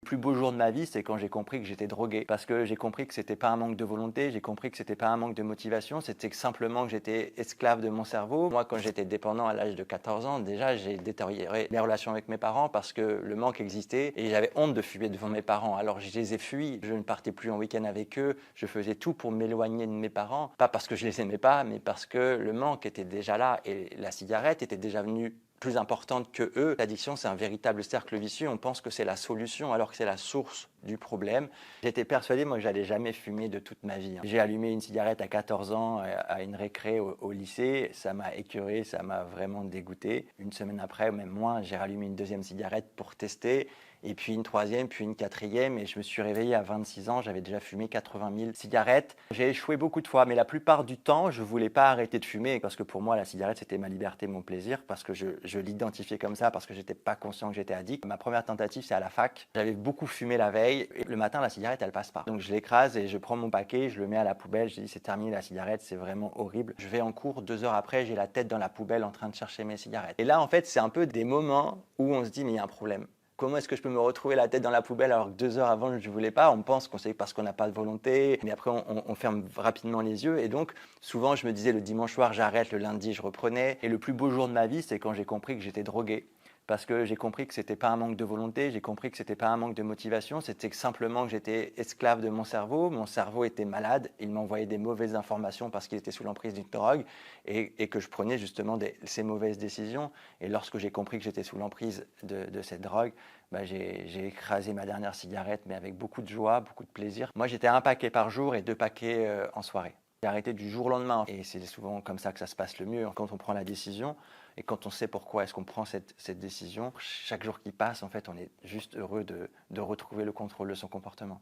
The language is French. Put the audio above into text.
Le plus beau jour de ma vie, c'est quand j'ai compris que j'étais drogué. Parce que j'ai compris que c'était pas un manque de volonté, j'ai compris que c'était pas un manque de motivation, c'était simplement que j'étais esclave de mon cerveau. Moi, quand j'étais dépendant à l'âge de 14 ans, déjà, j'ai détérioré mes relations avec mes parents parce que le manque existait et j'avais honte de fumer devant mes parents. Alors, je les ai fuis, je ne partais plus en week-end avec eux, je faisais tout pour m'éloigner de mes parents. Pas parce que je les aimais pas, mais parce que le manque était déjà là et la cigarette était déjà venue plus importante que eux. L'addiction, c'est un véritable cercle vicieux. On pense que c'est la solution alors que c'est la source du problème. J'étais persuadé, moi, que j'allais jamais fumer de toute ma vie. J'ai allumé une cigarette à 14 ans à une récré au lycée. Ça m'a écœuré, ça m'a vraiment dégoûté. Une semaine après, ou même moins, j'ai rallumé une deuxième cigarette pour tester. Et puis une troisième, puis une quatrième. Et je me suis réveillé à 26 ans, j'avais déjà fumé 80 000 cigarettes. J'ai échoué beaucoup de fois, mais la plupart du temps, je ne voulais pas arrêter de fumer parce que pour moi, la cigarette, c'était ma liberté, mon plaisir, parce que je l'identifiais comme ça, parce que je n'étais pas conscient que j'étais addict. Ma première tentative, c'est à la fac. J'avais beaucoup fumé la veille et le matin, la cigarette, elle passe pas. Donc je l'écrase et je prends mon paquet, je le mets à la poubelle. Je dis, c'est terminé la cigarette, c'est vraiment horrible. Je vais en cours, 2 heures après, j'ai la tête dans la poubelle en train de chercher mes cigarettes. Et là, en fait, c'est un peu des moments où on se dit, mais il y a un problème. Comment est-ce que je peux me retrouver la tête dans la poubelle alors que 2 heures avant, je ne voulais pas? On pense qu'on sait parce qu'on n'a pas de volonté, mais après, on ferme rapidement les yeux. Et donc, souvent, je me disais le dimanche soir, j'arrête, le lundi, je reprenais. Et le plus beau jour de ma vie, c'est quand j'ai compris que j'étais drogué. Parce que j'ai compris que c'était pas un manque de volonté, j'ai compris que c'était pas un manque de motivation, c'était simplement que j'étais esclave de mon cerveau était malade, il m'envoyait des mauvaises informations parce qu'il était sous l'emprise d'une drogue et que je prenais justement ces mauvaises décisions. Et lorsque j'ai compris que j'étais sous l'emprise de cette drogue, bah, j'ai écrasé ma dernière cigarette, mais avec beaucoup de joie, beaucoup de plaisir. Moi, j'étais 1 paquet par jour et 2 paquets en soirée. J'ai arrêté du jour au lendemain et c'est souvent comme ça que ça se passe le mieux, quand on prend la décision et quand on sait pourquoi est-ce qu'on prend cette décision. Chaque jour qui passe, en fait, on est juste heureux de retrouver le contrôle de son comportement.